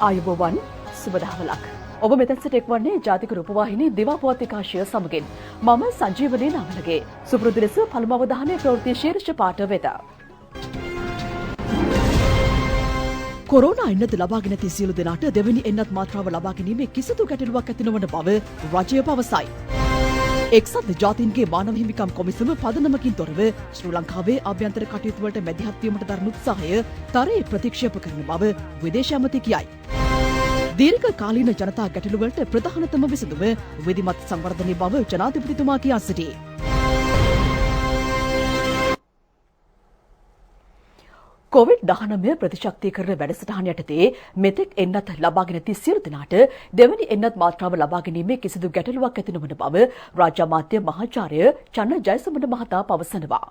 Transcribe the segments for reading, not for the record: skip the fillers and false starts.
ආයුබෝවන් සුබ දහවලක්. ඔබ මෙතන සිට එක්වන්නේ ජාතික රූපවාහිනී දිවා පුවත් විකාශය සමගින් මම සංජීවනී නාමලගේ සුපුරුදු ලෙස පළමු අවධානය ප්‍රවෘත්ති ශීර්ෂ පාඨ වෙත. කොරෝනා එන්නත ලබාගෙන ඇති සියලු දෙනාට දෙවැනි එන්නත් මාත්‍රාව ලබා ගැනීමේ කිසිදු ගැටලුවක් ඇති නොවන බව රජය පවසයි. එක්සත් ජාතීන්ගේ මානව හිමිකම් කොමිසම පදනමකින් තොරව ශ්‍රී ලංකාවේ ආභ්‍යන්තර කටයුතු වලට මැදිහත් වීමට දරන උත්සාහය තරයේ ප්‍රතික්ෂේප කරන බව විදේශ ඇමති කියයි. දීර්ඝ කාලීන ජනතා ගැටලු වලට ප්‍රධානතම විසඳුම විධිමත් සංවර්ධනයේ බව ජනාධිපතිතුමා කියා සිටියි. COVID-19 ප්‍රතිශක්තිකරණ වැඩසටහන යටතේ මෙතෙක් එන්නත් ලබාගෙන ඇති සියලු දෙනාට දෙවැනි එන්නත් මාත්‍රාව ලබා ගැනීමේ කිසිදු ගැටලුවක් ඇති නොවන බව රාජ්‍ය අමාත්‍ය මහාචාර්ය චන්න ජයසුමන මහතා පවසනවා.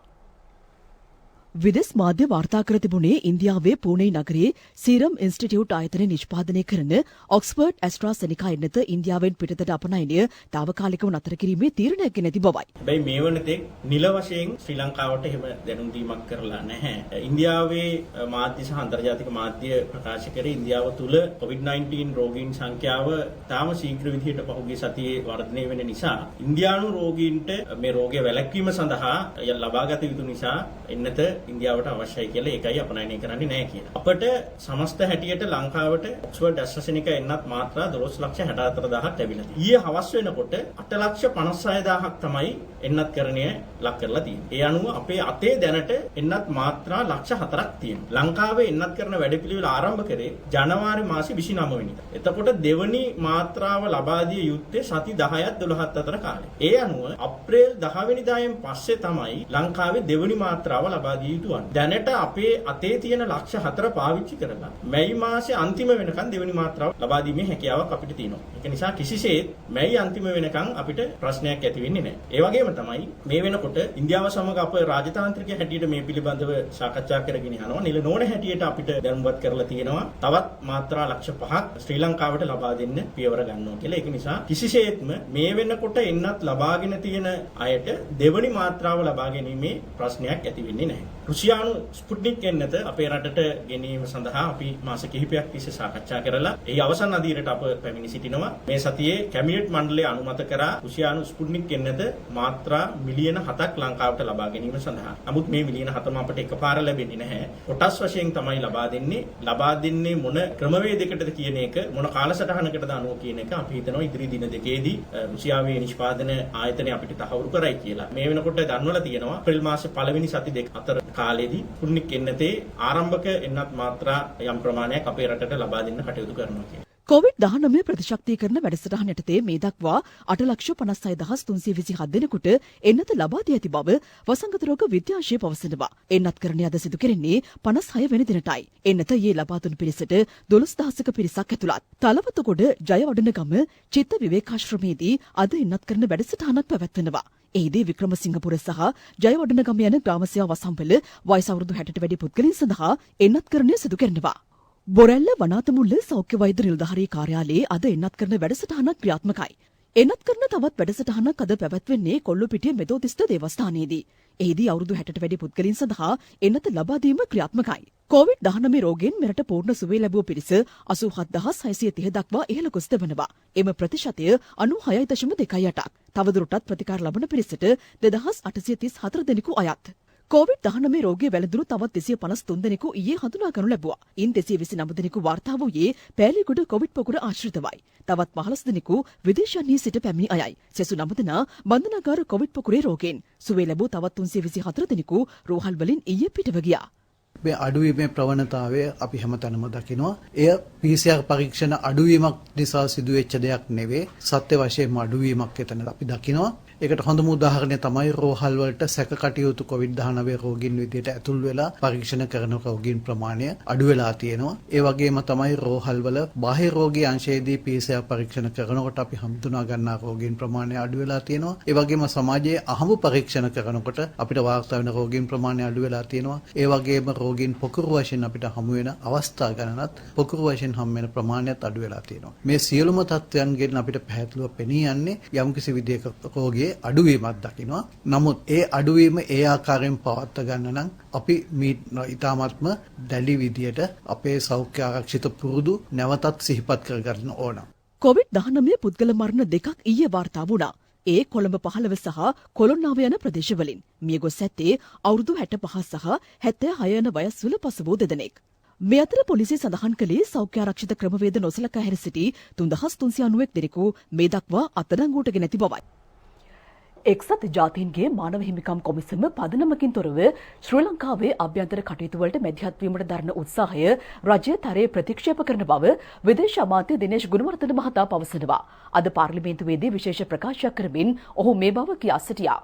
විදේශ මාධ්‍ය වාර්තා කර තිබුණේ ඉන්දියාවේ පූනේ නගරයේ සීරම් ඉන්ස්ටිටියුට් ආයතනය නිෂ්පාදනය කරන ඔක්ස්ෆර්ඩ් ඇස්ට්‍රාසෙනිකා එන්නත ඉන්දියාවෙන් පිටතට අපනයනය තාවකාලිකව නතර කිරීමේ තීරණයක් ගෙන ඇති බවයි. හැබැයි මේ වන තෙක් නිල වශයෙන් ශ්‍රී ලංකාවට එහෙම දැනුම් දීමක් කරලා නැහැ. ඉන්දියාවේ මාධ්‍ය සහ අන්තර්ජාතික මාධ්‍ය ප්‍රකාශ කරේ ඉන්දියාව තුල COVID-19 රෝගීන් සංඛ්‍යාව තාම ශීඝ්‍ර විදිහට පහුගිය සතියේ වර්ධනය වෙන නිසා ඉන්දියානු රෝගීන්ට මේ රෝගය වැළැක්වීම සඳහා ලබාගත යුතු නිසා එන්නත ඉන්දියාවට අවශ්‍යයි කියලා ඒකයි අපනයනය කරන්නේ නැහැ කියලා. අපට සමස්ත හැටියට ලංකාවට ඔක්ස්ෆර්ඩ් ඇස්ට්‍රාසෙනිකා එන්නත් මාත්‍රා 12,64,000ක් ලැබිලා තියෙනවා. ඊයේ හවස් වෙනකොට 8,56,000ක් තමයි එන්නත්කරණය ලක් කරලා තියෙන්නේ. ඒ අනුව අපේ අතේ දැනට එන්නත් මාත්‍රා 4,00,000ක් තියෙනවා. ලංකාවේ එන්නත්කරණ වැඩපිළිවෙල ආරම්භ කරේ ජනවාරි මාසේ 29 වෙනිදා. එතකොට දෙවනි මාත්‍රාව ලබා දිය යුත්තේ සති 10ක් 12ක් අතර කාලේ. ඒ අනුව අප්‍රේල් 10 වෙනිදායෙන් පස්සේ තමයි ලංකාවේ දෙවනි මාත්‍රාව ලබා දිය දැනට අපේ අතේ තියෙන ලක්ෂ 4 පාවිච්චි කරලා මැයි මාසේ අන්තිම වෙනකන් දෙවෙනි මාත්‍රාව ලබා දීමේ හැකියාවක් අපිට තියෙනවා. ඒක නිසා කිසිසේත් මැයි අන්තිම වෙනකන් අපිට ප්‍රශ්නයක් ඇති වෙන්නේ නැහැ. ඒ වගේම තමයි මේ වෙනකොට ඉන්දියාව සමග අප රාජතාන්ත්‍රික හැටියට මේ පිළිබඳව සාකච්ඡා කරගෙන යනවා. නිල නෝන හැටියට අපිට දැනුම්වත් කරලා තියෙනවා. තවත් මාත්‍රා ලක්ෂ 5ක් ශ්‍රී ලංකාවට ලබා දෙන්න පියවර ගන්නවා කියලා. ඒක නිසා කිසිසේත්ම මේ වෙනකොට එන්නත් ලබාගෙන තියෙන අයට දෙවෙනි මාත්‍රාව ලබා ගැනීමේ ප්‍රශ්නයක් ඇති වෙන්නේ නැහැ. රුසියානු ස්පුට්නික් එන්නත අපේ රටට ගෙනීම සඳහා අපි මාස කිහිපයක් තිස්සේ සාකච්ඡා කරලා ඒ අවසන් අදියරට අප පැමිණ සිටිනවා. මේ සතියේ කැබිනට් මණ්ඩලය අනුමත කරා රුසියානු ස්පුට්නික් එන්නත මාත්‍රා මිලියන 7ක් ලංකාවට ලබා ගැනීම සඳහා. නමුත් මේ මිලියන 7ම අපට එකපාර ලැබෙන්නේ නැහැ. කොටස් වශයෙන් තමයි ලබා දෙන්නේ. ලබා දෙන්නේ මොන ක්‍රමවේදයකටද කියන එක මොන කාලසටහනකටද අනුව කියන එක අපි හිතනවා ඉදිරි දින දෙකේදී රුසියාවේ නිෂ්පාදන ආයතනය අපිට තහවුරු කරයි කියලා. මේ වෙනකොට දන්වලා තියෙනවා අප්‍රේල් මාසේ පළවෙනි සති දෙක අතර කාලේදී පුණ්‍නික් එන්නතේ ආරම්භක එන්නත් මාත්‍රා යම් ප්‍රමාණයක් අපේ රටට ලබා දෙන්න කටයුතු කරනවා කියලා. COVID-19 ප්‍රතිශක්තිකරණ වැඩසටහන යටතේ මේ දක්වා 8,56,327 දෙනෙකුට එන්නත ලබා දී ඇති බව වසංගත රෝග විද්‍යාංශය පවසනවා. එන්නත්කරණය අද සිදු කෙරෙන්නේ 56 වෙනි දිනටයි. එන්නත ඊයේ ලබා දුන් පිරිසට 12,000ක පිරිසක් ඇතුළත්. තලවතුගොඩ ජයවඩනගම චිත්ත විවේකාශ්‍රමයේදී අද එන්නත්කරණ වැඩසටහනක් පැවැත්වෙනවා. එහිදී වික්‍රමසිංහපුර සහ ජයවඩනගම යන ග්‍රාම සේවා වසම්පල වයස අවුරුදු 60ට වැඩි පුද්ගලයන් සඳහා එන්නත්කරණය සිදු කරනවා. බොරැල්ල වනාතමුල්ල සෞඛ්‍ය වෛද්‍ය නිලධාරී කාර්යාලයේ අද එන්නත්කරණ වැඩසටහනක් ක්‍රියාත්මකයි. එන්නත්කරණ තවත් වැඩසටහනක් අද පැවැත්වෙන්නේ කොල්ලුපිටිය මෙතෝදිස්ත දේවස්ථානයේදී. එහිදී අවුරුදු 60ට වැඩි පුද්ගලයන් සඳහා එන්නත ලබා දීම ක්‍රියාත්මකයි. COVID-19 රෝගයෙන් මෙරට පූර්ණ සුවය ලැබුව පිරිස 87,630 දක්වා ඉහළ ගොස් තිබෙනවා. එම ප්‍රතිශතය 96.28ක්. තවදුරටත් ප්‍රතිකාර ලබන පිරිසට 2,834 දෙනෙකු අයත්. COVID-19 රෝගය වැළඳුණු තවත් 253 දෙනෙකු ඊයේ හඳුනා ගනු ලැබුවා. ඉන් 229 දෙනෙකු වාර්තා වූයේ පෑලියගොඩ කොවිඩ් පොකුර ආශ්‍රිතවයි. තවත් 15 දෙනෙකු විදේශයන්හි සිට පැමිණි අයයි. සෙසු 9 දෙනා බන්ධනාගාර කොවිඩ් පොකුරේ රෝගයෙන්. සුවය ලැබූ තවත් 324 දෙනෙකු රෝහල් වලින් ඊයේ පිටව ගියා. මේ අඩුවීමේ ප්‍රවණතාවය අපි හැමතැනම දකිනවා. එය PCR පරීක්ෂණ අඩුවීමක් නිසා සිදුවෙච්ච දෙයක් නෙවෙයි. සත්‍ය වශයෙන්ම අඩුවීමක් එතන අපි දකිනවා. ඒකට හොඳම උදාහරණය තමයි රෝහල් වලට සැක කටයුතු COVID-19 රෝගීන් විදියට ඇතුල් වෙලා පරීක්ෂණ කරන රෝගීන් ප්‍රමාණය අඩු වෙලා තියෙනවා. ඒ වගේම තමයි රෝහල් වල බාහිර රෝගී අංශයේදී PCR පරීක්ෂණ කරනකොට අපි හඳුනා ගන්නා රෝගීන් ප්‍රමාණය අඩු වෙලා තියෙනවා. ඒ වගේම සමාජයේ අහඹු පරීක්ෂණ කරනකොට අපිට වාර්තා වෙන රෝගීන් ප්‍රමාණය අඩු වෙලා තියෙනවා. ඒ වගේම රෝගීන් පොකුරු වශයෙන් අපිට හමු වෙන අවස්ථා ගණනත් පොකුරු වශයෙන් හම් වෙන ප්‍රමාණයත් අඩු වෙලා තියෙනවා. මේ සියලුම තත්ත්වයන්ගෙන් අපිට පැහැදිලිව පෙනී යන්නේ යම්කිසි විදියක රෝගියේ අඩුවීමක් දකිනවා. නමුත් ඒ අඩුවීම ඒ ආකාරයෙන් පවත්වා ගන්න නම් අපි මේ ඊටාත්ම දැඩි විදියට අපේ සෞඛ්‍ය ආරක්ෂිත පුරුදු නැවතත් සිහිපත් කරගන්න ඕන. කොවිඩ්-19 පුද්ගල මරණ දෙකක් ඊයේ වාර්තා වුණා. ඒ කොළඹ 15 සහ කොළොන්නාව යන ප්‍රදේශවලින්. මියගොස් ඇත්තේ අවුරුදු 65 සහ 76 යන වයස්වල පසුවූ දෙදෙනෙක්. මේ අතර පොලිසිය සඳහන් කළේ සෞඛ්‍ය ආරක්ෂිත ක්‍රමවේද නොසලකා හැර සිටි 3391 දෙනෙකු මේ දක්වා අත්අඩංගුවට ගෙන ඇති බවයි. එක්සත් ජාතීන්ගේ මානව හිමිකම් කොමිසම පදනමකින් තොරව ශ්‍රී ලංකාවේ අභ්‍යන්තර කටයුතු වලට මැදිහත් වීමට දරන උත්සාහය රජය තරයේ ප්‍රතික්ෂේප කරන බව විදේශ අමාත්‍ය දිනේෂ් ගුණවර්ධන මහතා පවසනවා. අද පාර්ලිමේන්තුවේදී විශේෂ ප්‍රකාශයක් කරමින් ඔහු මේ බව කියා සිටියා.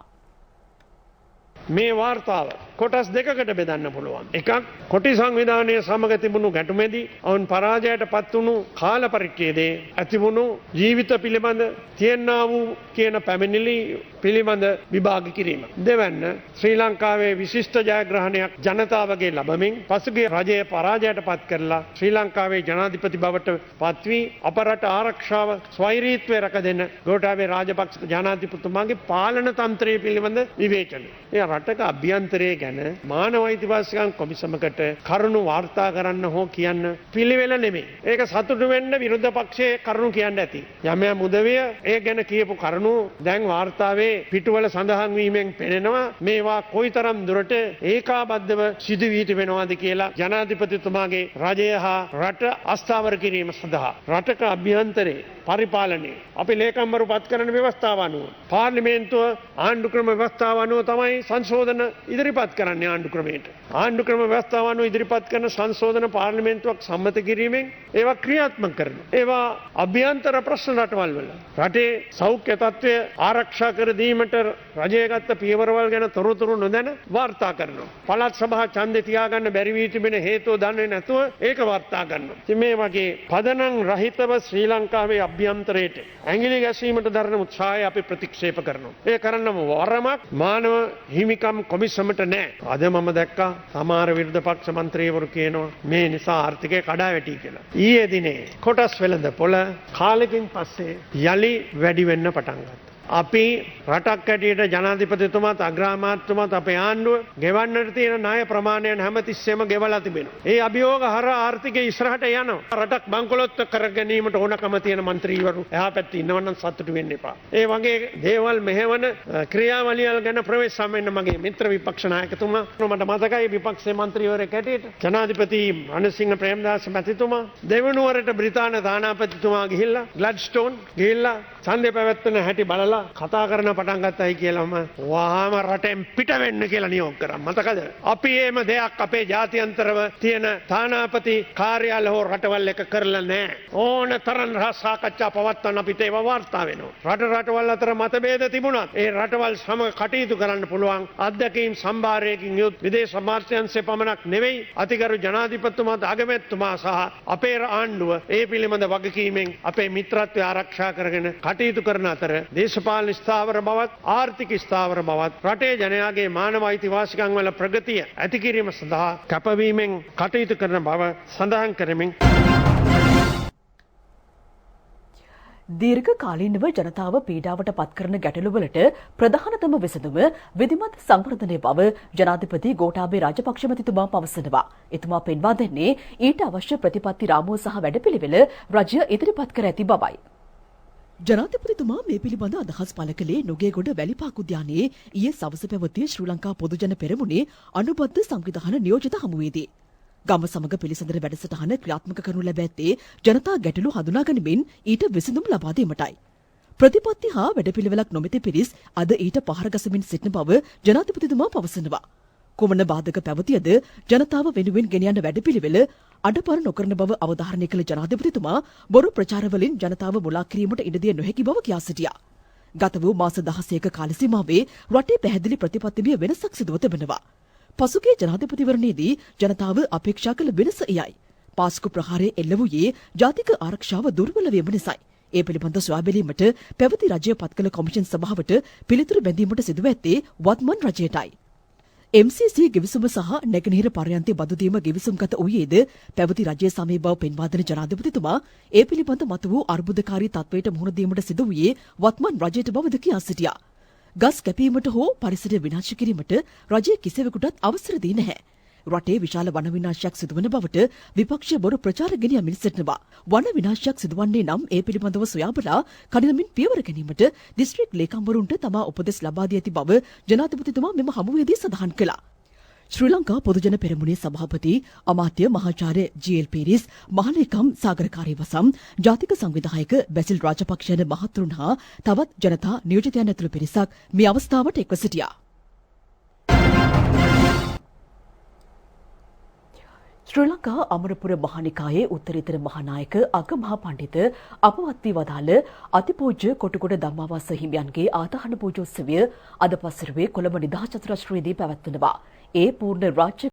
මේ වාර්තාව කොටස් දෙකකට බෙදන්න පුළුවන්. එකක් කොටි සංවිධානයේ සමග තිබුණු ගැටුමේදී ඔවුන් පරාජයට පත් වුණු කාල පරිච්ඡේදයේ ඇතිවුණු ජීවිත පිළිබඳ තියෙනා වූ කියන පැමිණිලි පිළිබඳ විභාග කිරීම. දෙවැන්න ශ්‍රී ලංකාවේ විශිෂ්ට ජයග්‍රහණයක් ජනතාවගේ ලැබමින් පසුගිය රජය පරාජයට පත් කරලා ශ්‍රී ලංකාවේ ජනාධිපති බවට පත් වී අප රට ආරක්ෂාව ස්වෛරීත්වය රැක දෙන ගෝඨාභය රාජපක්ෂ ජනාධිපතිතුමාගේ පාලන තන්ත්‍රය පිළිබඳ විවේචනය. රටක අභ්‍යන්තරයේ ගැන මානව අයිතිවාසිකම් කොමිසමකට කරුණු වාර්තා කරන්න හෝ කියන්න පිළිවෙල නෙමෙයි. ඒක සතුටු වෙන්න විරුද්ධ පක්ෂයේ කරුණු කියන්න ඇති. යමයා මුදවිය ඒ ගැන කියපු කරුණු දැන් වාර්තාවේ පිටුවල සඳහන් වීමෙන් පෙනෙනවා මේවා කොයිතරම් දුරට ඒකාබද්ධව සිදු වී තිබෙනවද කියලා ජනාධිපතිතුමාගේ රජය හා රට අස්ථාවර කිරීම සඳහා රටක අභ්‍යන්තරයේ පරිපාලනයේ අපි ලේකම්වරු පත් කරන ව්‍යවස්ථාව අනුව පාර්ලිමේන්තුව ආණ්ඩු ක්‍රම ව්‍යවස්ථාව අනුව තමයි සංශෝධන ඉදිරිපත් කරන්නේ ආණ්ඩු ක්‍රමයට. ආණ්ඩු ක්‍රම ව්‍යවස්ථාව අනුව ඉදිරිපත් කරන සංශෝධන පාර්ලිමේන්තුවක් සම්මත කිරීමෙන් ඒවා ක්‍රියාත්මක කරනවා. ඒවා අභ්‍යන්තර ප්‍රශ්න රටවල් වල රටේ සෞඛ්‍ය තත්ත්වය ආරක්ෂා කර දීමට රජය ගත්ත පියවරවල් ගැන තොරතුරු නොදැන වාර්තා කරනවා. පළාත් සභා ඡන්දේ තියාගන්න බැරි වී තිබෙන හේතුව දන්නේ නැතුව ඒක වාර්තා කරනවා. ඉතින් මේ වගේ පදනම් රහිතව ශ්‍රී ලංකාවේ අභ්‍යන්තරයට ඇඟිලි ගැසීමට දරන උත්සාහය අපි ප්‍රතික්ෂේප කරනවා. ඒ කරන්නම වරමක් මානව හිමිකම් කොමිසමට නෑ. අද මම දැක්කා සමහර විරුද්ධ පක්ෂ මන්ත්‍රීවරු කියනවා මේ නිසා ආර්ථිකය කඩා වැටි කියලා. ඊයේ දිනේ කොටස් වෙළඳ පොළ කාලෙකින් පස්සේ යලි වැඩි වෙන්න පටන් ගත්තා. අපි රටක් හැටියට ජනාධිපතිතුමාත් අග්‍රාමාත්‍යතුමාත් අපේ ආණ්ඩුව ගෙවන්නට තියෙන ණය ප්‍රමාණයන් හැමතිස්සෙම ගෙවලා තිබෙනවා. ඒ අභියෝග හරහා ආර්ථිකය ඉස්සරහට යනවා. රටක් බංකොලොත් කර ගැනීමට ඕනකම තියෙන මන්ත්‍රීවරු එහා පැත්තේ ඉන්නවනම් සතුටු වෙන්න එපා. ඒ වගේ දේවල් මෙහෙවන ක්‍රියාවලියල් ගැන ප්‍රවේශම් වෙන්න මගේ මිත්‍ර විපක්ෂ නායකතුමා මට මතකයි විපක්ෂයේ මන්ත්‍රීවරයෙක් හැටියට ජනාධිපති රණසිංහ ප්‍රේමදාස මැතිතුමා දෙවනුවරට බ්‍රිතාන්‍ය තානාපතිතුමා ගිහිල්ලා ග්ලැඩ්ස්ටෝන් ගිහිල්ලා ඡන්දේ පැවැත්වෙන හැටි බලලා කතා කරන පටන් ගත්තයි කියලාම වහාම රටෙන් පිට වෙන්න කියලා නියෝග කරා. මතකද? අපි එහෙම දෙයක් අපේ ජාත්‍යන්තරව තියෙන තානාපති කාර්යාල හෝ රටවල් එක කරලා නැහැ. ඕන තරම් සාකච්ඡා පවත්වන්න අපිට ඒව වාර්තා වෙනවා. රටවල් අතර මතභේද තිබුණත් ඒ රටවල් සමග කටයුතු කරන්න පුළුවන් අධ්‍යක්ීම් සම්භාරයකින් යුත් විදේශ අමාත්‍යාංශය පමණක් නෙවෙයි අතිගරු ජනාධිපතිතුමාත් අගමැතිතුමා සහ අපේ ආණ්ඩුව ඒ පිළිබඳ වගකීමෙන් අපේ මිත්‍රත්වය ආරක්ෂා කරගෙන කටයුතු කරන අතර දේශපාලන ස්ථාවර බවත් ආර්ථික ස්ථාවර බවත් රටේ ජනයාගේ මානව අයිතිවාසිකම් වල ප්‍රගතිය ඇති කිරීම සඳහා කැපවීමෙන් කටයුතු කරන බව සඳහන් කරමින් දීර්ඝ කාලීනව ජනතාව පීඩාවට පත් කරන ගැටලුවලට ප්‍රධානතම විසඳුම විධිමත් සංවර්ධනය බව ජනාධිපති ගෝඨාභය රාජපක්ෂ මැතිතුමා පවසනවා. එතුමා පෙන්වා දෙන්නේ ඊට අවශ්‍ය ප්‍රතිපත්ති රාමුව සහ වැඩපිළිවෙල රජය ඉදිරිපත් කර ඇති බවයි. ජනාධිපතිතුමා මේ පිළිබඳ අදහස් පළ කළේ නුගේගොඩ වැලිපාක් උද්‍යානයේ ඊයේ සවස පැවති ශ්‍රී ලංකා පොදුජන පෙරමුණේ අනුබද්ධ සංවිධාන නියෝජිත හමුවේදී. ගම සමග පිළිසඳර වැඩසටහන ක්‍රියාත්මක කරනු ලැබ ඇත්තේ ජනතා ගැටලු හඳුනා ගනිමින් ඊට විසඳුම් ලබා දීමටයි. ප්‍රතිපත්ති හා වැඩපිළිවෙලක් නොමැති පිරිස් අද ඊට පහර ගසමින් සිටින බව ජනාධිපතිතුමා පවසනවා. කොමන බාධක පැවතියද ජනතාව වෙනුවෙන් ගෙනියන වැඩපිළිවෙල අඩපර නොකරන බව අවධාරණය කළ ජනාධිපතිතුමා බොරු ප්‍රචාරවලින් ජනතාව මුලා කිරීමට ඉඩ දිය නොහැකි බව කියා සිටියා. ගත වූ මාස 16ක කාල සීමාවේ රටේ පැහැදිලි ප්‍රතිපත්තිමය වෙනසක් සිදුව තිබෙනවා. පසුගිය ජනාධිපතිවරණයේදී ජනතාව අපේක්ෂා කළ වෙනස එයයි. පාස්කු ප්‍රහාරයේ එල්ල වූයේ ජාතික ආරක්ෂාව දුර්වල වීම නිසායි. ඒ පිළිබඳ සොයා බැලීමට පැවති රජය පත් කළ කොමිෂන් සභාවට පිළිතුරු බැඳීමට සිදුව ඇත්තේ වත්මන් රජයටයි. MCC ගෙවිසුම සහ නැගෙනහිර පර්යන්තයේ බදුදීම ගෙවිසුම්ගත වූයේද පැවති රජයේ සමය බව පෙන්වා දෙන ජනාධිපතිතුමා ඒ පිළිබඳ මතු වූ අර්බුදකාරී තත්වයට මුහුණ දීමට සිදු වූයේ වත්මන් රජයට බවද කියා සිටියා. ගස් කැපීමට හෝ පරිසරය විනාශ කිරීමට රජය කිසිවෙකුටත් අවසර දී නැහැ. රටේ විශාල වන විනාශයක් සිදුවන බවට විපක්ෂය බොරු ප්‍රචාර ගෙනියමින් සිටිනවා. වන විනාශයක් සිදුවන්නේ නම් ඒ පිළිබඳව සොයා බලා කඩිනමින් පියවර ගැනීමට දිස්ත්‍රික් ලේකම්වරුන්ට තමා උපදෙස් ලබා දී ඇති බව ජනාධිපතිතුමා මෙම හමුවේදී සඳහන් කළා. ශ්‍රී ලංකා පොදුජන පෙරමුණේ සභාපති අමාත්‍ය මහාචාර්ය ජී.එල්. පීරිස්, මහලේකම් සාගරකාරී වසම්, ජාතික සංවිධායක බැසිල් රාජපක්ෂ යන මහතුරුන් හා තවත් ජනතා නියෝජිතයන් ඇතුළු පිරිසක් මේ අවස්ථාවට එක්ව සිටියා. ශ්‍රී ලංකා අමරපුර මහානිකායේ උත්තරීතර මහානායක අගමහා පඬිත අපවත් වී වදාළ අතිපූජ්‍ය කොටුගොඩ ධම්මාවාස හිමියන්ගේ ආදාහන පූජෝත්සවය අද පසුරුවේ කොළඹ නිදහස් චතුරස්‍රයේදී පැවැත්වෙනවා. ඒ පූර්ණ රාජ්‍ය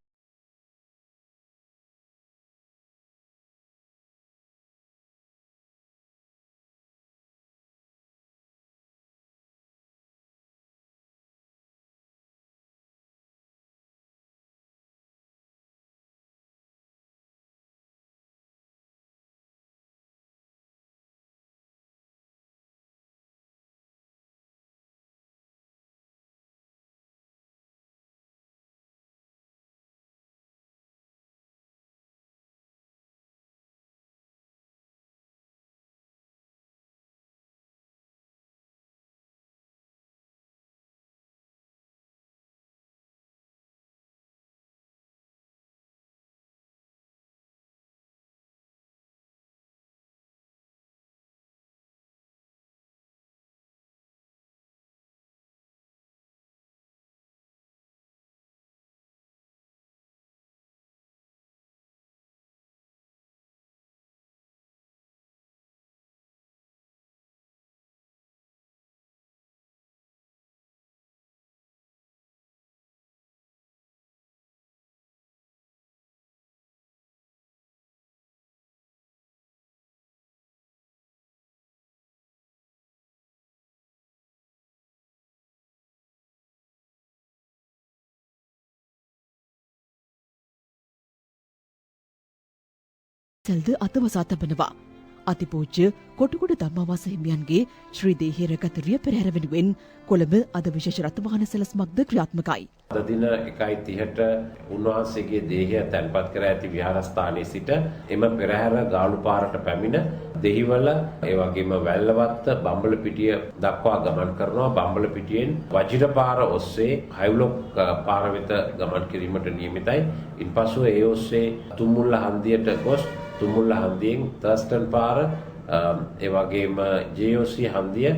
සැල්ද අතවසා තබනවා. අතිපූජ්‍ය කොටුගොඩ ධම්මාවාස හිමියන්ගේ ශ්‍රී දේහේරගත රිය පෙරහැර වෙනුවෙන් කොළඹ අද විශේෂ රථවාහන සැලැස්මක්ද ක්‍රියාත්මකයි. අද දින 1:30ට උන්වහන්සේගේ දේහය තැන්පත් කර ඇති විහාරස්ථානයේ සිට එම පෙරහැර ගාලු පාරට පැමිණ දෙහිවල ඒ වගේම වැල්ලවත්ත බම්බලපිටිය දක්වා ගමන් කරනවා. බම්බලපිටියෙන් වජිර පාර ඔස්සේ හයිබ්ලොක් පාර වෙත ගමන් කිරීමට නියමිතයි. ඉන්පසු ඒ ඔස්සේ තුම්මුල්ල හන්දියට ගොස් තුම්මුල්ල හන්දියෙන් තර්ස්ටන් පාර ඒ වගේම JOC හන්දිය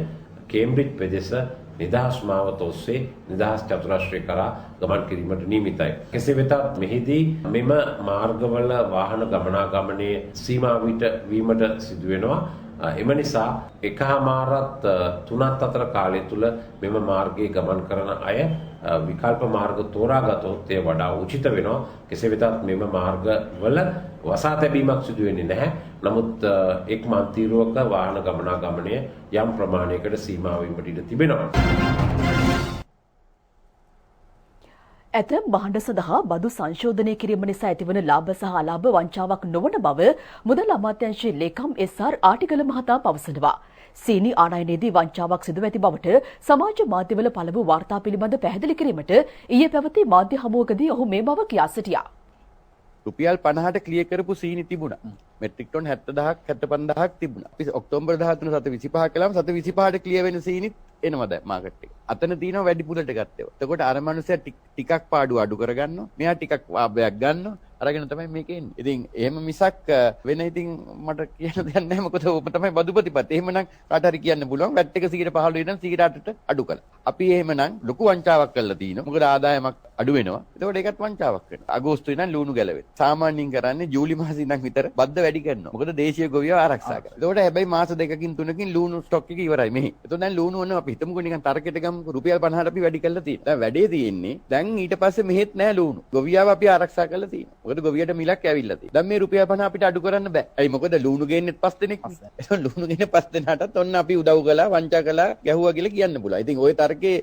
කේම්බ්‍රිජ් ප්‍රදේශ නිදහස් මාවත ඔස්සේ නිදහස් චතුරස්‍රය කරා ගමන් කිරීමට නියමිතයි. කෙසේ වෙතත් මෙහිදී මෙම මාර්ගවල වාහන ගමනාගමනයේ සීමා වීමට සිදු වෙනවා. එම නිසා 1:00 3 අතර කාලය තුල මෙම මාර්ගයේ ගමන් කරන අය විකල්ප මාර්ග තෝරාගතොත් ඒ වඩා උචිත වෙනවා. කෙසේ වෙතත් මෙම මාර්ගවල වසා තැබීමක් සිදු වෙන්නේ නැහැ. නමුත් එක් මන්තිරුවක වාහන ගමනාගමනය යම් ප්‍රමාණයකට සීමා වීමට ඉඩ තිබෙනවා. ඇතැම් භාණ්ඩ සඳහා බදු සංශෝධනය කිරීම නිසා ඇතිවන ලාභ සහ අලාභ වංචාවක් නොවන බව මුදල් අමාත්‍යාංශයේ ලේකම් SR ආටිගල මහතා පවසනවා. සීනි ආනයනයේදී වංචාවක් සිදුව ඇති බවට සමාජ මාධ්‍යවල පළමු වාර්තා පිළිබඳ පැහැදිලි කිරීමට ඊයේ පැවති මාධ්‍ය හමුවකදී ඔහු මේ බව කියා සිටියා. රුපියල් 50ට ක්ලියර් කරපු සීනි තිබුණා. මෙට්‍රික් ටන් 70000ක් 75000ක් තිබුණා. අපි ඔක්තෝබර් 13 සත 25 කළාම සත 25ට ක්ලියර් වෙන සීනිත් එනවා දැන් මාකට් එකේ. අතන තියෙනවා වැඩිපුරට ගත්තේවා. එතකොට අර මනුස්සයා ටිකක් පාඩු අඩු කරගන්නවා. මෙයා ටිකක් ලාභයක් ගන්නවා. අරගෙන තමයි මේක එන්නේ. ඉතින් එහෙම මිසක් වෙන ඉතින් මට කියන්න දෙයක් නැහැ. මොකද ඔබ තමයි බදුපතිපත්. එහෙමනම් කාට හරි කියන්න පුළුවන් වැට් එක 115 ඉඳන් 108ට අඩු කළා. අපි එහෙමනම් ලොකු වංචාවක් කළා තියෙනවා. මොකද ආදායමක් අඩු වෙනවා. එතකොට ඒකත් වංචාවක් වෙනවා. අගෝස්තුවේ ඉඳන් ලුණු ගැලවෙනවා. සාමාන්‍යයෙන් කරන්නේ ජූලි මාසෙ ඉඳන් විතර බද්ද වැඩි කරනවා. මොකද දේශීය ගොවියව ආරක්ෂා කරනවා. එතකොට හැබැයි මාස 2කින් 3කින් ලුණු ස්ටොක් එක ඉවරයි මෙහි. එතකොට දැන් ලුණු වුණා අපි හිතමුකෝ නිකන් තරකෙට ගමු රුපියල් 50ට අපි වැඩි කරලා තියෙනවා. දැන් වැඩේ තියෙන්නේ දැන් ඊට පස්සේ මෙහෙත් නෑ ලුණු. ගොවියව අපි ආරක්ෂා කරලා තියෙනවා. මොකද ගොවියට මිලක් ඇවිල්ලා තියෙනවා. දැන් මේ රුපියල් 50 අපිට අඩු කරන්න බෑ. ඇයි මොකද ලුණු ගේන්නෙත් 5 දෙනෙක්. එතකොට ලුණු ගේන්නේ 5 දෙනාටත් ඔන්න අපි උදව් කළා, වංචා කළා, ගැහුවා කියලා කියන්න පුළුවන්. ඉතින් ওই තර්කේ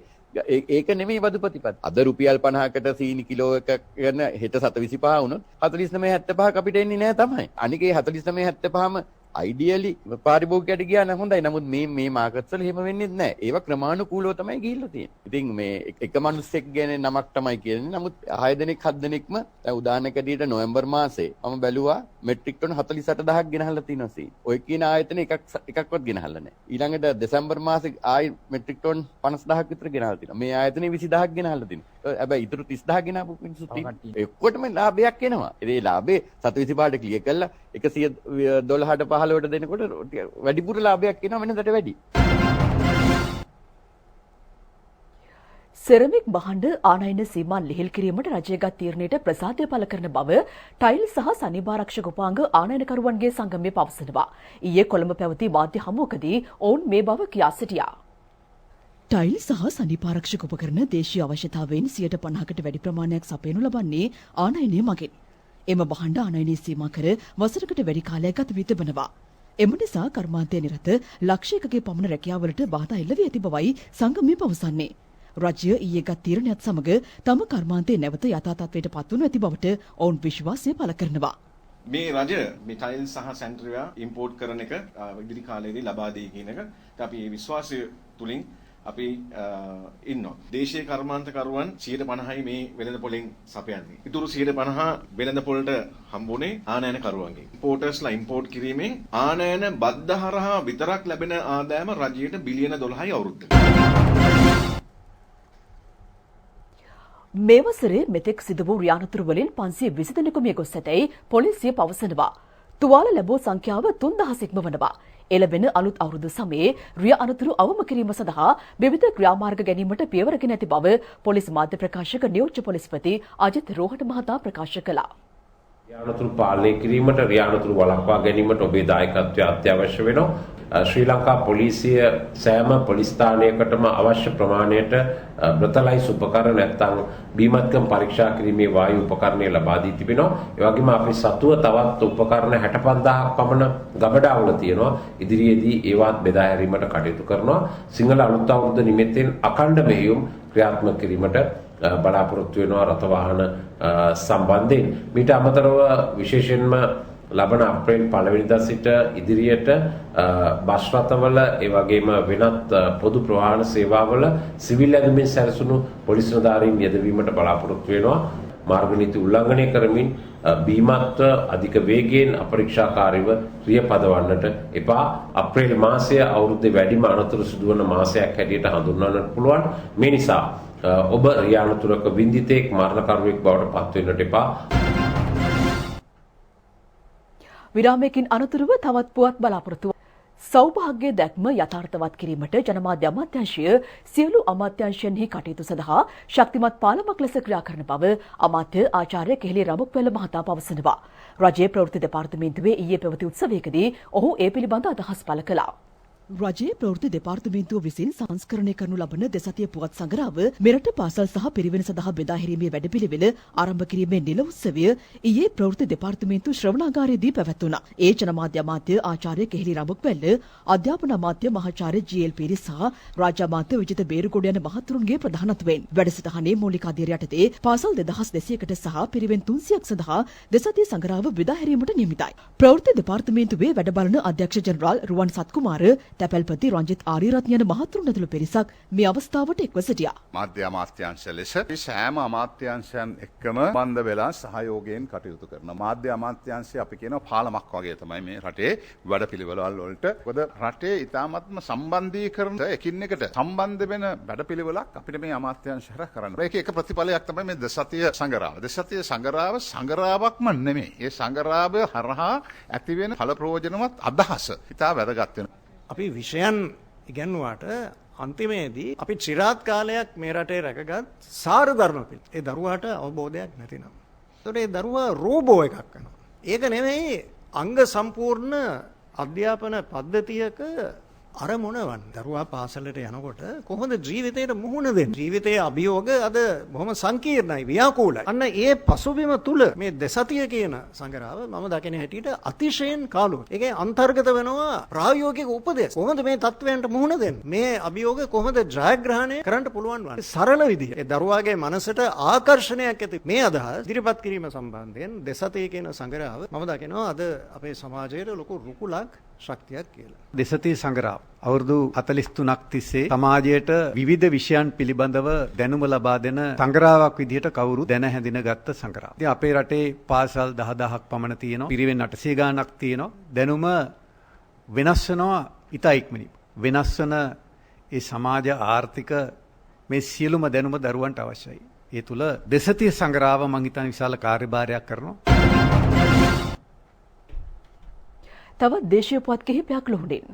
ඒක නෙමෙයි බදුපතිපත්. අද රුපියල් 50කට සීනි කිලෝ එකක් ගන්න හෙට 725 වුණොත් 49.75ක් අපිට එන්නේ නෑ තමයි. අනික ඒ 49.75ම අයිඩියලි පාරිභෝගිකයට ගියා නම් හොඳයි. නමුත් මේ මාකට්ස් වල එහෙම වෙන්නේ නැහැ. ඒවා ක්‍රමානුකූලව තමයි ගිහිල්ලා තියෙන්නේ. ඉතින් මේ එක මිනිස්සෙක් ගැන නමක් තමයි කියන්නේ. නමුත් 6 දෙනෙක් 7 දෙනෙක්ම දැන් උදාහරණයක් ඇටියට නොවැම්බර් මාසේ මම බැලුවා මෙට්‍රික් ටන් 48000ක් ගෙනහල්ලා තියෙනවා සී. ඔය කියන ආයතන එකක්වත් ගෙනහල්ලා නැහැ. ඊළඟට දෙසැම්බර් මාසේ ආයි මෙට්‍රික් ටන් 50000ක් විතර ගෙනහල්ලා තියෙනවා. මේ ආයතනේ 20000ක් ගෙනහල්ලා තියෙනවා. හැබැයි ඊටු 30000 ගෙනාවු මිනිස්සුත් තියෙනවා. එක්කොටම ලාභයක් එනවා. ඒ ලාභේ 725ට ක්ලියර් කළා 112ට 15ට දෙනකොට වැඩිපුර ලාභයක් එනවා වෙනදට වැඩි. සෙරමික් භාණ්ඩ ආනයන සීමා ලිහිල් කිරීමට රජයගත් තීරණයට ප්‍රසාදය පළ කරන බව ටයිල් සහ සනීපාරක්ෂක උපාංග ආනයනකරුවන්ගේ සංගමය පවසනවා. ඊයේ කොළඹ පැවති මාධ්‍ය හමුවකදී ඔවුන් මේ බව කියා සිටියා. ටයිල් සහ සනීපාරක්ෂක උපකරණ දේශීය අවශ්‍යතාවයෙන් 50%කට වැඩි ප්‍රමාණයක් සපයනු ලබන්නේ ආනයනය මගින්. එම භාණ්ඩ ආනයනයේ සීමා කර වසරකට වැඩි කාලයක් ගත වී තිබෙනවා. එම නිසා කර්මාන්තය නිරත ලක්ෂයකගේ පමණ රැකියාවලට බාධා එල්ල වී ඇති බවයි සංගමය පවසන්නේ. රජය ඊයේ ගත් තීරණයත් සමග තම කර්මාන්තයේ නැවත යථා තත්ත්වයට පත්වනු ඇති බවට ඔවුන් විශ්වාසය පළ කරනවා. මේ රජ මේ ටයිල් සහ සැන්ට්‍රියා ඉම්පෝර්ට් කරන එක ඉදිරි කාලයේදී ලබා දෙයි කියන එක අපි මේ විශ්වාසය තුලින් අපි ඉන්නවා. දේශීය කර්මාන්තකරුවන් 50%යි මේ වෙළඳ පොලෙන් සපයන්නේ. ඊටු 50% වෙළඳ පොලට හම්බුනේ ආනයන කරුවන්ගෙන්. ඉම්පෝටර්ස්ලා ඉම්පෝර්ට් කිරීමෙන් ආනයන බද්ද හරහා විතරක් ලැබෙන ආදායම රජයට බිලියන 12යි අවුරුද්දට. මේ වසරේ මෙතෙක් සිදු වූ රියානතුරු වලින් 520 දෙනෙකු මිය ගොස් ඇතැයි පොලිසිය පවසනවා. තුවාල ලැබූ සංඛ්‍යාව 3000 ඉක්මවනවා. එළබෙන අලුත් අවුරුදු සමයේ රිය අනතුරු අවම කිරීම සඳහා විවිධ ක්‍රියාමාර්ග ගැනීමට පියවරගෙන ඇති බව පොලිස් මාධ්‍ය ප්‍රකාශක නියෝජ්‍ය පොලිස්පති අජිත් රෝහණ මහතා ප්‍රකාශ කළා. රියානතුරු පාලනය කිරීමට රියානතුරු වළක්වා ගැනීමට ඔබේ දායකත්වය අත්‍යවශ්‍ය වෙනවා. ශ්‍රී ලංකා පොලිසිය සෑම පොලිස් ස්ථානයකටම අවශ්‍ය ප්‍රමාණයට බ්‍රතලයිස් උපකරණ නැත්නම් බීමත්කම් පරීක්ෂා කිරීමේ වායු උපකරණ ලබා දී තිබෙනවා. ඒ වගේම අපි සතුව තවත් උපකරණ 65000ක් පමණ ගබඩාවල තියෙනවා. ඉදිරියේදී ඒවත් බෙදා හැරීමට කටයුතු කරනවා. සිංහල අලුත් අවුරුද්ද නිමිත්තෙන් අඛණ්ඩ මෙහෙයුම් ක්‍රියාත්මක කිරීමට බලාපොරොත්තු වෙනවා රථ වාහන සම්බන්ධයෙන්. මීට අමතරව විශේෂයෙන්ම ලබන අප්‍රේල් 1 වෙනිදා සිට ඉදිරියට බස් රථවල ඒ වගේම වෙනත් පොදු ප්‍රවාහන සේවාවල සිවිල් ඇඳුමින් සැරසුණු පොලිස් නිලධාරීන් යෙදවීමට බලාපොරොත්තු වෙනවා. මාර්ග නීති උල්ලංඝනය කරමින් බීමත්ව අධික වේගයෙන් අපරීක්ෂාකාරීව රිය පදවන්නට එපා. අප්‍රේල් මාසය අවුරුද්දේ වැඩිම අනතුරු සිදුවන මාසයක් හැටියට හඳුන්වන්නට පුළුවන්. මේ නිසා ඔබ රියානතුරක වින්දිතෙක් මරණකරුවෙක් බවට පත් වෙන්නට එපා. විරාමයකින් අනතුරුව තවත් පුවත් බලාපොරොත්තු. සෞභාග්‍ය දැක්ම යථාර්ථවත් කිරීමට ජනමාධ්‍ය අමාත්‍යාංශය සියලු අමාත්‍යාංශයන්හි කටයුතු සඳහා ශක්තිමත් පාලමක් ලෙස ක්‍රියා කරන බව අමාත්‍ය ආචාර්ය කෙහෙලි රඹුක්වැල්ල මහතා පවසනවා. රජයේ ප්‍රවෘත්ති දෙපාර්තමේන්තුවේ ඊයේ පැවති උත්සවයකදී ඔහු ඒ පිළිබඳ අදහස් පළ කළා. රජයේ ප්‍රවෘත්ති දෙපාර්තමේන්තුව විසින් සංස්කරණය කරනු ලබන දෙසතිය පුවත් සංග්‍රහව මෙරට පාසල් සහ පිරිවෙන සඳහා බෙදා හැරීමේ වැඩපිළිවෙල ආරම්භ කිරීමේ නිල උත්සවය ඊයේ ප්‍රවෘත්ති දෙපාර්තමේන්තු ශ්‍රවණාගාරයේදී පැවැත්වුණා. ඒ ජනමාධ්‍ය අමාත්‍ය ආචාර්ය කෙහෙලි රඹුක්වැල්ල, අධ්‍යාපන අමාත්‍ය මහාචාර්ය ජී.එල්. පීරිස් සහ රාජ්‍ය අමාත්‍ය විජිත බේරුගොඩ යන මහතුරුන්ගේ ප්‍රධානත්වයෙන් වැඩසටහනේ මූලික අධීර යටතේ පාසල් 2200කට සහ පිරිවෙන් 300ක් සඳහා දෙසතිය සංග්‍රහව බෙදා හැරීමට නියමිතයි. ප්‍රවෘත්ති දෙපාර්තමේන්තුවේ වැඩ බලන අධ්‍යක්ෂ ජෙනරාල් රුවන් සත්කුමාර, තැපැල්පති රංජිත් ආරියරත්න යන මහතුරුන් ඇතුළු පිරිසක් මේ අවස්ථාවට එක්ව සිටියා. මාධ්‍ය අමාත්‍යාංශ ලෙස සෑම අමාත්‍යාංශයන් එක්කම බන්ධ වෙලා සහයෝගයෙන් කටයුතු කරනවා. මාධ්‍ය අමාත්‍යාංශය අපි කියනවා පාලමක් වගේ තමයි මේ රටේ වැඩපිළිවෙළවල් වලට. මොකද රටේ ඉතාමත්ම සම්බන්ධීකරණ එකින් එකට සම්බන්ධ වෙන වැඩපිළිවෙලක් අපිට මේ අමාත්‍යාංශ හරහා කරන්න. ඒකේ එක ප්‍රතිඵලයක් තමයි මේ දසතිය සංග්‍රහය. දසතිය සංග්‍රහව සංග්‍රහයක්ම නෙමෙයි. ඒ සංග්‍රහය හරහා ඇති වෙන ඵල ප්‍රයෝජනවත් අදහස ඉතා වැදගත් වෙනවා. අපි විෂයන් ඉගැන්වුවාට අන්තිමේදී අපි চিරාත් කාලයක් මේ රටේ රැකගත් සාර ධර්ම පිළ. ඒ දරුවාට අවබෝධයක් නැතිනම්. ඒතකොට ඒ දරුවා රෝබෝ එකක් වෙනවා. ඒක නෙමෙයි අංග සම්පූර්ණ අධ්‍යාපන පද්ධතියක අර මොනවන් දරුවා පාසලට යනකොට කොහොමද ජීවිතයට මුහුණ දෙන්නේ? ජීවිතයේ අභියෝග අද බොහොම සංකීර්ණයි, ව්‍යාකූලයි. අන්න ඒ පසුබිම තුල මේ දෙසතිය කියන සංගරාව මම දකින හැටියට අතිශයින් කාලුයි. ඒකේ අන්තර්ගත වෙනවා ප්‍රායෝගික උපදෙස්. කොහොමද මේ තත්වයන්ට මුහුණ දෙන්නේ? මේ අභියෝග කොහොමද ජයග්‍රහණය කරන්න පුළුවන් වන්නේ? සරල විදිය. ඒ දරුවාගේ මනසට ආකර්ෂණයක් ඇති මේ අදහස් ඉදිරිපත් කිරීම සම්බන්ධයෙන් දෙසතිය කියන සංගරාව මම දකිනවා අද අපේ සමාජයේ ලොකු රුකුලක් ශක්තියක් කියලා. දෙසතිය සංගරාව අවුරුදු 43ක් තිස්සේ සමාජයට විවිධ විෂයන් පිළිබඳව දැනුම ලබා දෙන සංගරාවක් විදිහට කවුරු දැන හැඳින ගත්ත සංගරාව. ඉතින් අපේ රටේ පාසල් 10000ක් පමණ තියෙනවා. පිරිවෙන් 800 ගාණක් තියෙනවා. දැනුම වෙනස් වෙනවා ඉතා ඉක්මනින්. වෙනස් වෙන ඒ සමාජ ආර්ථික මේ සියලුම දැනුම දරුවන්ට අවශ්‍යයි. ඒ තුල දෙසතිය සංගරාව මං හිතන විශාල කාර්යභාරයක් කරනවා. තවත් දේශීය පුවත් කිහිපයක් ලොහුඩින්.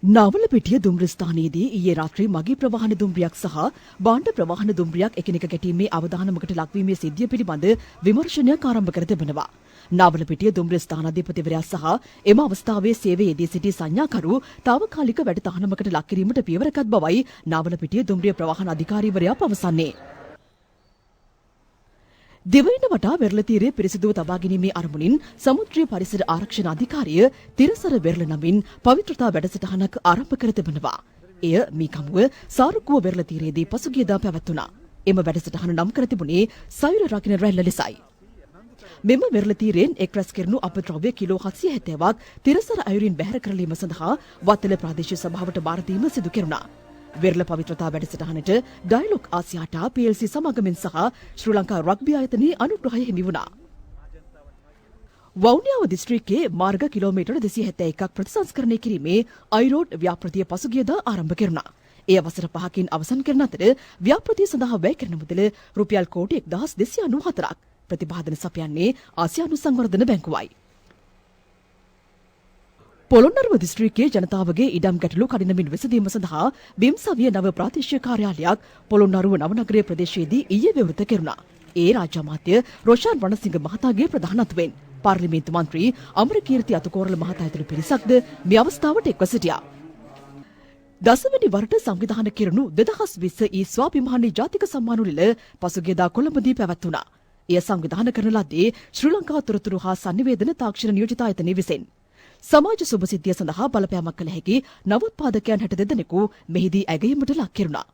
නාවලපිටිය දුම්රිය ස්ථානයේදී ඊයේ රාත්‍රී මගී ප්‍රවාහන දුම්රියක් සහ භාණ්ඩ ප්‍රවාහන දුම්රියක් එකිනෙක ගැටීමේ අවදානමකට ලක්වීමේ සිද්ධිය පිළිබඳ විමර්ශනයක් ආරම්භ කර තිබෙනවා. නාවලපිටිය දුම්රිය ස්ථානාධිපතිවරයා සහ එම අවස්ථාවේ සේවයේ යෙදී සිටි සංඥාකරු තාවකාලික වැඩ තහනමකට ලක් කිරීමට පියවරගත් බවයි නාවලපිටිය දුම්රිය ප්‍රවාහන අධිකාරීවරයා පවසන්නේ. දිවයින වටා වෙරළ තීරයේ පිරිසිදුව තබා ගැනීමේ අරමුණින් සමුද්‍රීය පරිසර ආරක්ෂණ අධිකාරිය තිරසර වෙරළ නමින් පවිත්‍රතා වැඩසටහනක් ආරම්භ කර තිබෙනවා. එය මීකමුව සාරුකුව වෙරළ තීරයේදී පසුගියදා පැවැත්වුණා. එම වැඩසටහන නම් කර තිබුණේ සයුර රකින්න රැල්ල ලෙසයි. මෙම වෙරළ තීරයෙන් එක් රැස් කෙරුණු අපද්‍රව්‍ය කිලෝ 770ක් තිරසර අයුරින් බැහැර කරලීම සඳහා වත්තල ප්‍රාදේශීය සභාවට බාර දීම සිදු කෙරුණා. වෙරළ පවිත්‍රතා වැඩසටහනට ඩයලොග් ආසියාටා PLC සමාගමෙන් සහ ශ්‍රී ලංකා රග්බි ආයතනයේ අනුග්‍රහය හිමි වුණා. වවුනියාව දිස්ත්‍රික්කයේ මාර්ග කිලෝමීටර් 271ක් ප්‍රතිසංස්කරණය කිරීමේ අයිරෝඩ් ව්‍යාපෘතිය පසුගියදා ආරම්භ කෙරුණා. ඒ අවසර 5කින් අවසන් කරන අතර ව්‍යාපෘතිය සඳහා වැය කරන මුදල රුපියල් කෝටි 1294ක්. ප්‍රතිපාදන සපයන්නේ ආසියානු සංවර්ධන බැංකුවයි. පොළොන්නරුව දිස්ත්‍රික්කයේ ජනතාවගේ ඉඩම් ගැටලු කඩිනමින් විසඳීම සඳහා බිම්සවිය නව ප්‍රාදේශීය කාර්යාලයක් පොළොන්නරුව නවනගරයේ ප්‍රදේශයේදී ඊයේ විවෘත කෙරුණා. ඒ රාජ්‍ය අමාත්‍ය රොෂාන් රණසිංහ මහතාගේ ප්‍රධානත්වයෙන් පාර්ලිමේන්තු මන්ත්‍රී අමරකීර්ති අතුකෝරළ මහතා ඇතුළු පිරිසක්ද මේ අවස්ථාවට එක්ව සිටියා. දසවැනි වරට සංවිධානය කෙරුණු 2020 ඊ ස්වාභිමානී ජාතික සම්මානෝළෙල පසුගියදා කොළඹදී පැවැත්වුණා. එය සංවිධානය කරන ලද්දේ ශ්‍රී ලංකා තොරතුරු හා sannivedana තාක්ෂණ නියෝජිත ආයතනය විසින්. සමාජ සුභසිද්ධිය සඳහා බලපෑමක් කළ හැකි නවෝත්පාදකයන් 62 දෙනෙකු මෙහිදී ඇගයීමට ලක් කෙරුණා.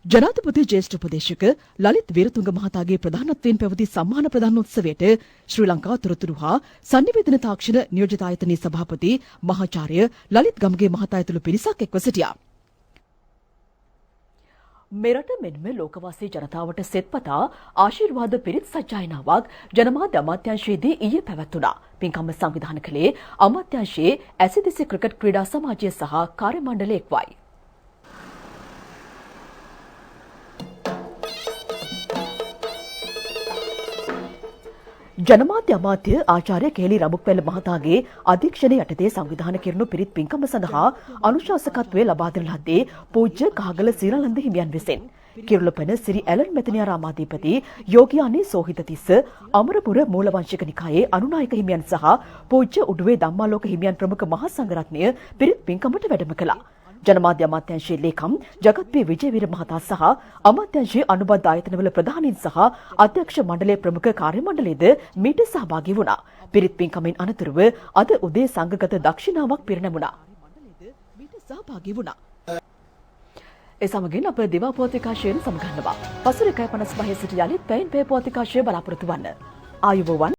ජනාධිපති ජ්‍යෙෂ්ඨ උපදේශක ලලිත් වීරතුංග මහතාගේ ප්‍රධානත්වයෙන් පැවති සම්මාන ප්‍රදානෝත්සවයට ශ්‍රී ලංකා තොරතුරු හා sannivedana තාක්ෂණ නියෝජිත ආයතනයේ සභාපති මහාචාර්ය ලලිත් ගම්ගේ මහතා ඇතුළු පිරිසක් එක්ව සිටියා. මෙරට මෙන්ම ලෝකවාසී ජනතාවට සෙත්පතා ආශිර්වාද පිරිත් සජ්ජායනාවක් ජනමාධ්‍ය අමාත්‍යාංශයේදී ඊයේ පැවැත්වුණා. පින්කම සංවිධානය කළේ අමාත්‍යාංශයේ ඇසිදිසි ක්‍රිකට් ක්‍රීඩා සමාජය සහ කාර්ය මණ්ඩලය එක්වයි. ජනමාධ්‍ය අමාත්‍ය ආචාර්ය කේලි රඹුක්වැල්ල මහතාගේ අධීක්ෂණය යටතේ සංවිධානය කෙරුණු පිරිත් පින්කම සඳහා අනුශාසකත්වය ලබා දෙන ලද්දේ පූජ්‍ය කහගල සීරානන්ද හිමියන් විසින් කිරුළපන සිරි ඇලන් මෙතනියාරාමාධිපති යෝගියානි සෝහිතතිස්ස අමරපුර මූලවංශික නිකායේ අනුනායක හිමියන් සහ පූජ්‍ය උඩුවේ ධම්මාලෝක හිමියන් ප්‍රමුඛ මහා සංඝරත්නය පිරිත් පින්කමට වැඩම කළා. ජනමාධ්‍ය අමාත්‍යාංශයේ ලේකම් ජගත් පී විජේවීර මහතා සහ අමාත්‍යාංශයේ අනුබද්ධ ආයතනවල ප්‍රධානීන් සහ අධ්‍යක්ෂ මණ්ඩලයේ ප්‍රමුඛ කාර්ය මණ්ඩලයේද මීට සහභාගී වුණා. පිරිත් පින්කමෙන් අනතුරුව අද උදේ සංඝගත දක්ෂිනාවක් පිරිනැමුණා. ඒ සමගින් අප දිවා පොතිකාශයෙන් සමගන්නවා. පසුර 1:55 සිට යලිත් පැයෙන් පේ පොතිකාශය බලාපොරොත්තු වන්න. ආයුබෝවන්.